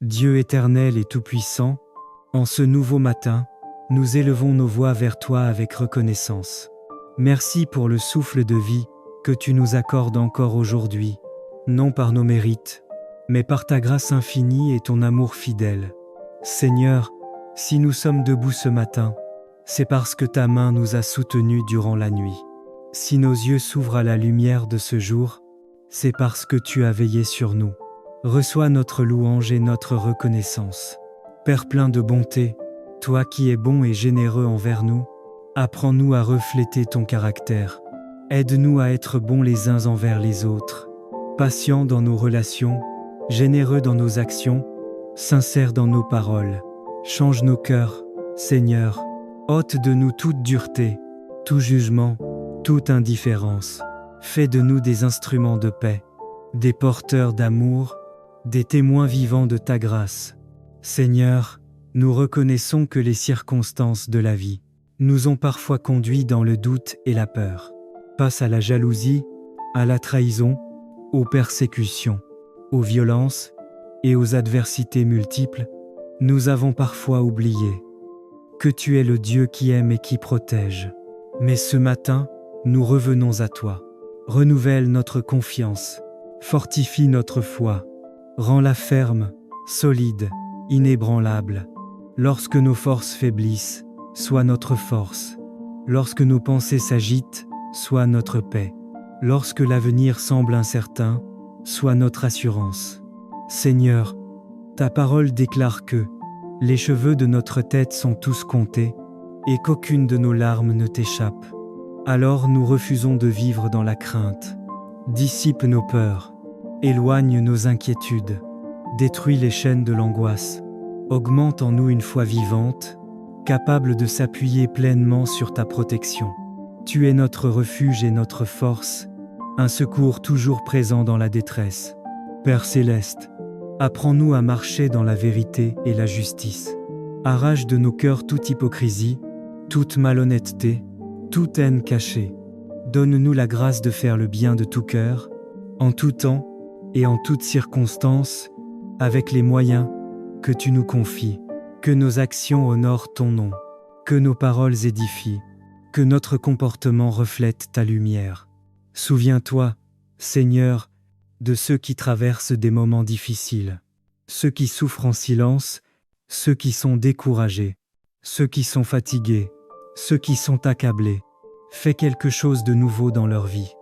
Dieu éternel et tout-puissant, en ce nouveau matin, nous élevons nos voix vers toi avec reconnaissance. Merci pour le souffle de vie que tu nous accordes encore aujourd'hui, non par nos mérites, mais par ta grâce infinie et ton amour fidèle. Seigneur, si nous sommes debout ce matin, c'est parce que ta main nous a soutenus durant la nuit. Si nos yeux s'ouvrent à la lumière de ce jour, c'est parce que tu as veillé sur nous. Reçois notre louange et notre reconnaissance. Père plein de bonté, toi qui es bon et généreux envers nous, apprends-nous à refléter ton caractère. Aide-nous à être bons les uns envers les autres, patients dans nos relations, généreux dans nos actions, sincères dans nos paroles. Change nos cœurs, Seigneur, ôte de nous toute dureté, tout jugement, toute indifférence. Fais de nous des instruments de paix, des porteurs d'amour, des témoins vivants de ta grâce. Seigneur, nous reconnaissons que les circonstances de la vie nous ont parfois conduits dans le doute et la peur. Face à la jalousie, à la trahison, aux persécutions, aux violences et aux adversités multiples, nous avons parfois oublié que tu es le Dieu qui aime et qui protège. Mais ce matin, nous revenons à toi. Renouvelle notre confiance, fortifie notre foi, rends-la ferme, solide, inébranlable. Lorsque nos forces faiblissent, sois notre force. Lorsque nos pensées s'agitent, sois notre paix. Lorsque l'avenir semble incertain, sois notre assurance. Seigneur, ta parole déclare que les cheveux de notre tête sont tous comptés et qu'aucune de nos larmes ne t'échappe. Alors nous refusons de vivre dans la crainte. Dissipe nos peurs, éloigne nos inquiétudes, détruis les chaînes de l'angoisse, augmente en nous une foi vivante, capable de s'appuyer pleinement sur ta protection. Tu es notre refuge et notre force, un secours toujours présent dans la détresse. Père céleste, apprends-nous à marcher dans la vérité et la justice. Arrache de nos cœurs toute hypocrisie, toute malhonnêteté, toute haine cachée. Donne-nous la grâce de faire le bien de tout cœur, en tout temps et en toutes circonstances, avec les moyens que tu nous confies. Que nos actions honorent ton nom, que nos paroles édifient, que notre comportement reflète ta lumière. Souviens-toi, Seigneur, de ceux qui traversent des moments difficiles, ceux qui souffrent en silence, ceux qui sont découragés, ceux qui sont fatigués, ceux qui sont accablés. Fais quelque chose de nouveau dans leur vie.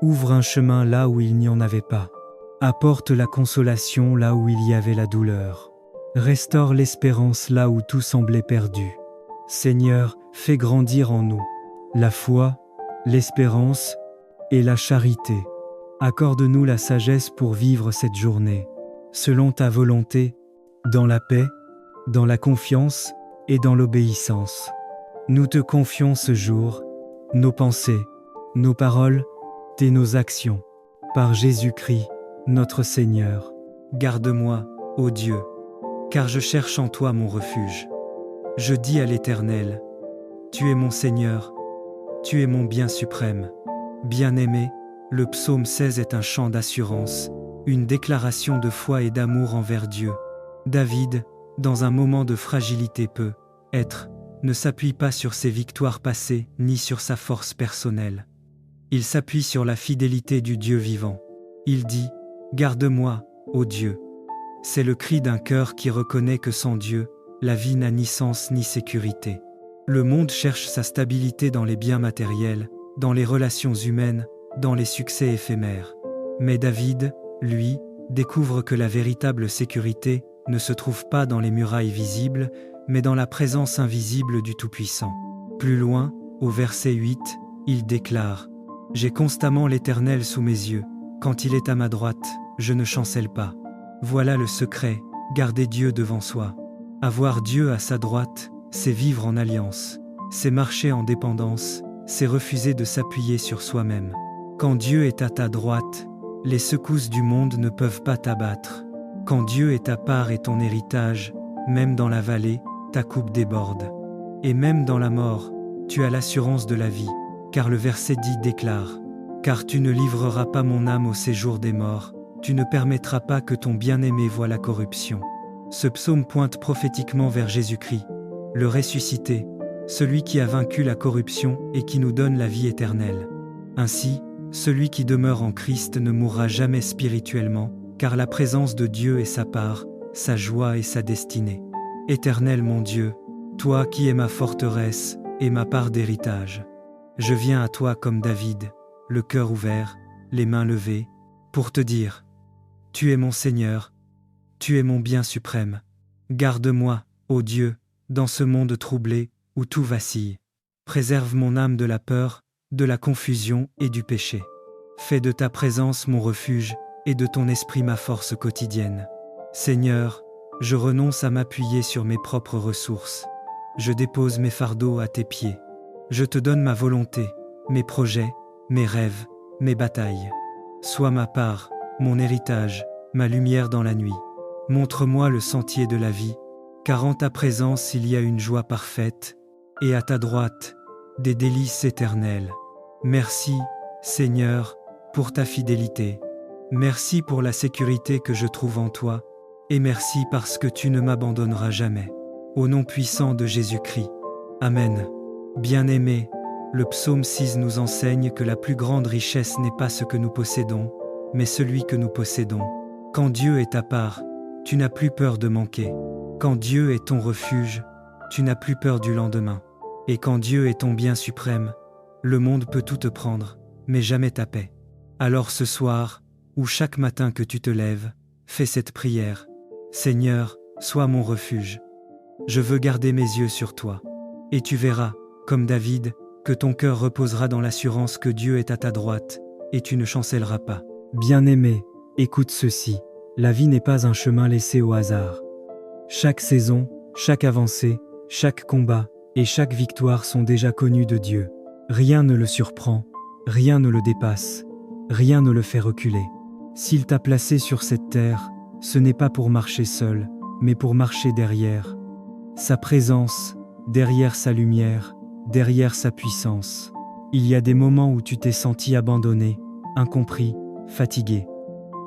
Ouvre un chemin là où il n'y en avait pas. Apporte la consolation là où il y avait la douleur. Restaure l'espérance là où tout semblait perdu. Seigneur, fais grandir en nous la foi, l'espérance et la charité. Accorde-nous la sagesse pour vivre cette journée, selon ta volonté, dans la paix, dans la confiance et dans l'obéissance. Nous te confions ce jour, nos pensées, nos paroles et nos actions. Par Jésus-Christ, notre Seigneur. Garde-moi, ô Dieu, car je cherche en toi mon refuge. Je dis à l'Éternel, tu es mon Seigneur, tu es mon bien suprême. Bien-aimé, le psaume 16 est un chant d'assurance, une déclaration de foi et d'amour envers Dieu. David, dans un moment de fragilité ne s'appuie pas sur ses victoires passées ni sur sa force personnelle. Il s'appuie sur la fidélité du Dieu vivant. Il dit « Garde-moi, ô Dieu ». C'est le cri d'un cœur qui reconnaît que sans Dieu, la vie n'a ni sens ni sécurité. Le monde cherche sa stabilité dans les biens matériels, dans les relations humaines, dans les succès éphémères. Mais David, lui, découvre que la véritable sécurité ne se trouve pas dans les murailles visibles, mais dans la présence invisible du Tout-Puissant. Plus loin, au verset 8, il déclare « J'ai constamment l'Éternel sous mes yeux. Quand il est à ma droite, je ne chancelle pas. » Voilà le secret, garder Dieu devant soi. Avoir Dieu à sa droite, c'est vivre en alliance, c'est marcher en dépendance, c'est refuser de s'appuyer sur soi-même. Quand Dieu est à ta droite, les secousses du monde ne peuvent pas t'abattre. Quand Dieu est ta part et ton héritage, même dans la vallée, ta coupe déborde. Et même dans la mort, tu as l'assurance de la vie, car le verset 10 déclare « Car tu ne livreras pas mon âme au séjour des morts, tu ne permettras pas que ton bien-aimé voie la corruption. Ce psaume pointe prophétiquement vers Jésus-Christ, le ressuscité, celui qui a vaincu la corruption et qui nous donne la vie éternelle. Ainsi, celui qui demeure en Christ ne mourra jamais spirituellement, car la présence de Dieu est sa part, sa joie et sa destinée. Éternel mon Dieu, toi qui es ma forteresse et ma part d'héritage, je viens à toi comme David, le cœur ouvert, les mains levées, pour te dire: tu es mon Seigneur, tu es mon bien suprême. Garde-moi, ô Dieu, dans ce monde troublé, où tout vacille. Préserve mon âme de la peur, de la confusion et du péché. Fais de ta présence mon refuge, et de ton esprit ma force quotidienne. Seigneur, je renonce à m'appuyer sur mes propres ressources. Je dépose mes fardeaux à tes pieds. Je te donne ma volonté, mes projets, mes rêves, mes batailles. Sois ma part, mon héritage, ma lumière dans la nuit. Montre-moi le sentier de la vie, car en ta présence il y a une joie parfaite, et à ta droite, des délices éternelles. Merci, Seigneur, pour ta fidélité. Merci pour la sécurité que je trouve en toi, et merci parce que tu ne m'abandonneras jamais. Au nom puissant de Jésus-Christ. Amen. Bien-aimés, le psaume 6 nous enseigne que la plus grande richesse n'est pas ce que nous possédons, mais celui que nous possédons. Quand Dieu est ta part, tu n'as plus peur de manquer. Quand Dieu est ton refuge, tu n'as plus peur du lendemain. Et quand Dieu est ton bien suprême, le monde peut tout te prendre, mais jamais ta paix. Alors ce soir, ou chaque matin que tu te lèves, fais cette prière. Seigneur, sois mon refuge. Je veux garder mes yeux sur toi. Et tu verras, comme David, que ton cœur reposera dans l'assurance que Dieu est à ta droite, et tu ne chancelleras pas. Bien-aimé, écoute ceci. La vie n'est pas un chemin laissé au hasard. Chaque saison, chaque avancée, chaque combat et chaque victoire sont déjà connus de Dieu. Rien ne le surprend, rien ne le dépasse, rien ne le fait reculer. S'il t'a placé sur cette terre, ce n'est pas pour marcher seul, mais pour marcher derrière sa présence, derrière sa lumière, derrière sa puissance. Il y a des moments où tu t'es senti abandonné, incompris, fatigué.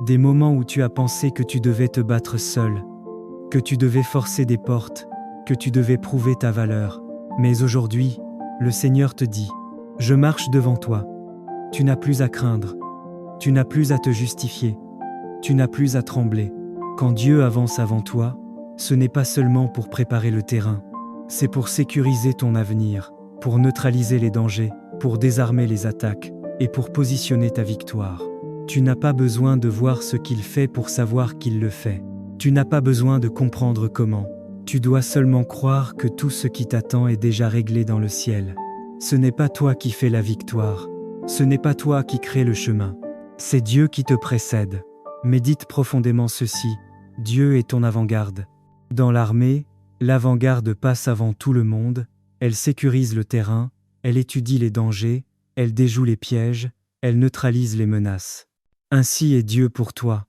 Des moments où tu as pensé que tu devais te battre seul, que tu devais forcer des portes, que tu devais prouver ta valeur. Mais aujourd'hui, le Seigneur te dit: je marche devant toi. Tu n'as plus à craindre. Tu n'as plus à te justifier. Tu n'as plus à trembler. Quand Dieu avance avant toi, ce n'est pas seulement pour préparer le terrain, c'est pour sécuriser ton avenir, pour neutraliser les dangers, pour désarmer les attaques et pour positionner ta victoire. Tu n'as pas besoin de voir ce qu'il fait pour savoir qu'il le fait. Tu n'as pas besoin de comprendre comment. Tu dois seulement croire que tout ce qui t'attend est déjà réglé dans le ciel. Ce n'est pas toi qui fais la victoire. Ce n'est pas toi qui crée le chemin. C'est Dieu qui te précède. Médite profondément ceci. Dieu est ton avant-garde. Dans l'armée, l'avant-garde passe avant tout le monde. Elle sécurise le terrain. Elle étudie les dangers. Elle déjoue les pièges. Elle neutralise les menaces. Ainsi est Dieu pour toi.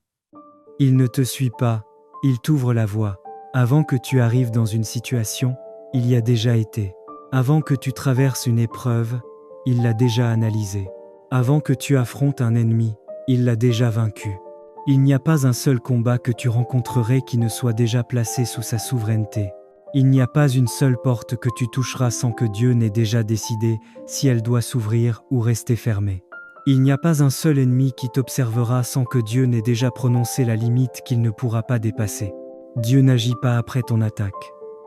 Il ne te suit pas. Il t'ouvre la voie. Avant que tu arrives dans une situation, il y a déjà été. Avant que tu traverses une épreuve, il l'a déjà analysée. Avant que tu affrontes un ennemi, il l'a déjà vaincu. Il n'y a pas un seul combat que tu rencontrerais qui ne soit déjà placé sous sa souveraineté. Il n'y a pas une seule porte que tu toucheras sans que Dieu n'ait déjà décidé si elle doit s'ouvrir ou rester fermée. Il n'y a pas un seul ennemi qui t'observera sans que Dieu n'ait déjà prononcé la limite qu'il ne pourra pas dépasser. Dieu n'agit pas après ton attaque.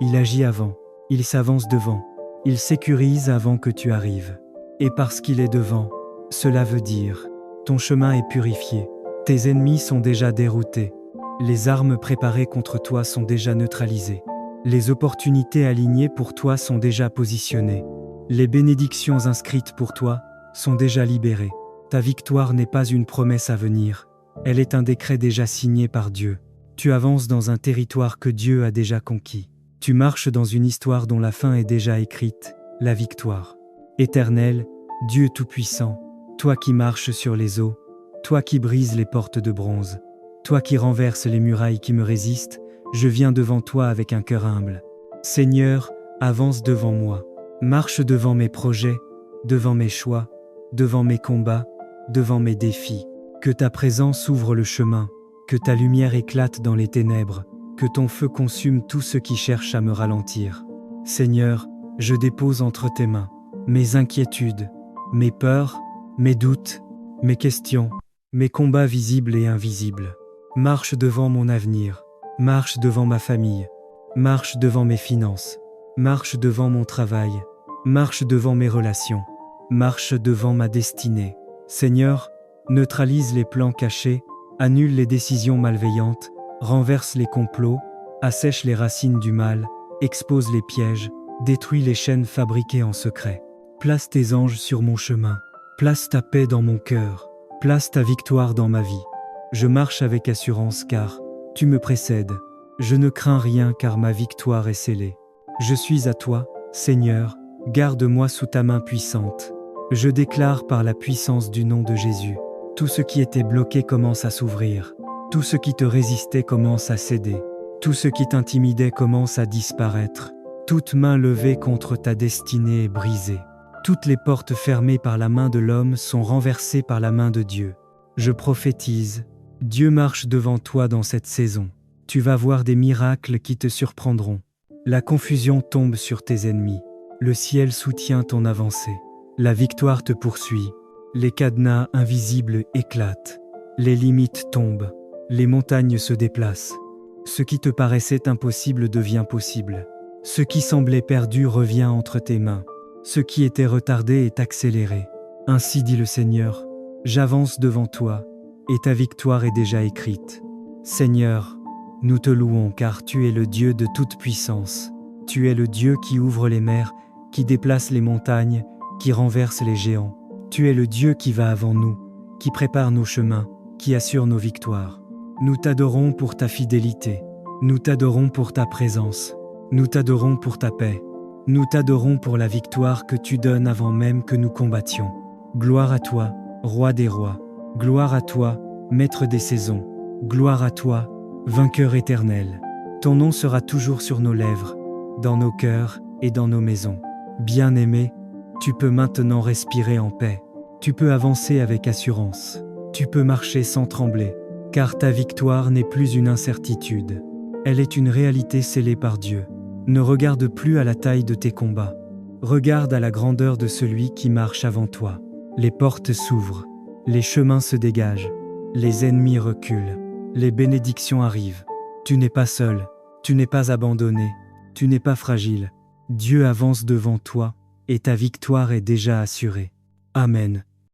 Il agit avant. Il s'avance devant. Il sécurise avant que tu arrives. Et parce qu'il est devant, cela veut dire, ton chemin est purifié. Tes ennemis sont déjà déroutés. Les armes préparées contre toi sont déjà neutralisées. Les opportunités alignées pour toi sont déjà positionnées. Les bénédictions inscrites pour toi sont déjà libérées. Ta victoire n'est pas une promesse à venir. Elle est un décret déjà signé par Dieu. Tu avances dans un territoire que Dieu a déjà conquis. Tu marches dans une histoire dont la fin est déjà écrite, la victoire. Éternel, Dieu Tout-Puissant, toi qui marches sur les eaux, toi qui brises les portes de bronze, toi qui renverses les murailles qui me résistent, je viens devant toi avec un cœur humble. Seigneur, avance devant moi. Marche devant mes projets, devant mes choix, devant mes combats, devant mes défis. Que ta présence ouvre le chemin. Que ta lumière éclate dans les ténèbres, Que ton feu consume tout ce qui cherche à me ralentir. Seigneur, je dépose entre tes mains mes inquiétudes, mes peurs, mes doutes, mes questions, mes combats visibles et invisibles. Marche devant mon avenir, marche devant ma famille, marche devant mes finances, marche devant mon travail, marche devant mes relations, marche devant ma destinée. Seigneur, neutralise les plans cachés, annule les décisions malveillantes, renverse les complots, assèche les racines du mal, expose les pièges, détruis les chaînes fabriquées en secret. Place tes anges sur mon chemin, place ta paix dans mon cœur, place ta victoire dans ma vie. Je marche avec assurance car tu me précèdes. Je ne crains rien car ma victoire est scellée. Je suis à toi, Seigneur, garde-moi sous ta main puissante. Je déclare par la puissance du nom de Jésus, tout ce qui était bloqué commence à s'ouvrir. Tout ce qui te résistait commence à céder. Tout ce qui t'intimidait commence à disparaître. Toute main levée contre ta destinée est brisée. Toutes les portes fermées par la main de l'homme sont renversées par la main de Dieu. Je prophétise, Dieu marche devant toi dans cette saison. Tu vas voir des miracles qui te surprendront. La confusion tombe sur tes ennemis. Le ciel soutient ton avancée. La victoire te poursuit. Les cadenas invisibles éclatent. Les limites tombent. Les montagnes se déplacent. Ce qui te paraissait impossible devient possible. Ce qui semblait perdu revient entre tes mains. Ce qui était retardé est accéléré. Ainsi dit le Seigneur, j'avance devant toi, et ta victoire est déjà écrite. Seigneur, nous te louons car tu es le Dieu de toute puissance. Tu es le Dieu qui ouvre les mers, qui déplace les montagnes, qui renverse les géants. Tu es le Dieu qui va avant nous, qui prépare nos chemins, qui assure nos victoires. Nous t'adorons pour ta fidélité. Nous t'adorons pour ta présence. Nous t'adorons pour ta paix. Nous t'adorons pour la victoire que tu donnes avant même que nous combattions. Gloire à toi, Roi des rois. Gloire à toi, Maître des saisons. Gloire à toi, Vainqueur éternel. Ton nom sera toujours sur nos lèvres, dans nos cœurs et dans nos maisons. Bien-aimé, tu peux maintenant respirer en paix. Tu peux avancer avec assurance. Tu peux marcher sans trembler. Car ta victoire n'est plus une incertitude. Elle est une réalité scellée par Dieu. Ne regarde plus à la taille de tes combats. Regarde à la grandeur de celui qui marche avant toi. Les portes s'ouvrent. Les chemins se dégagent. Les ennemis reculent. Les bénédictions arrivent. Tu n'es pas seul. Tu n'es pas abandonné. Tu n'es pas fragile. Dieu avance devant toi et ta victoire est déjà assurée. Amen.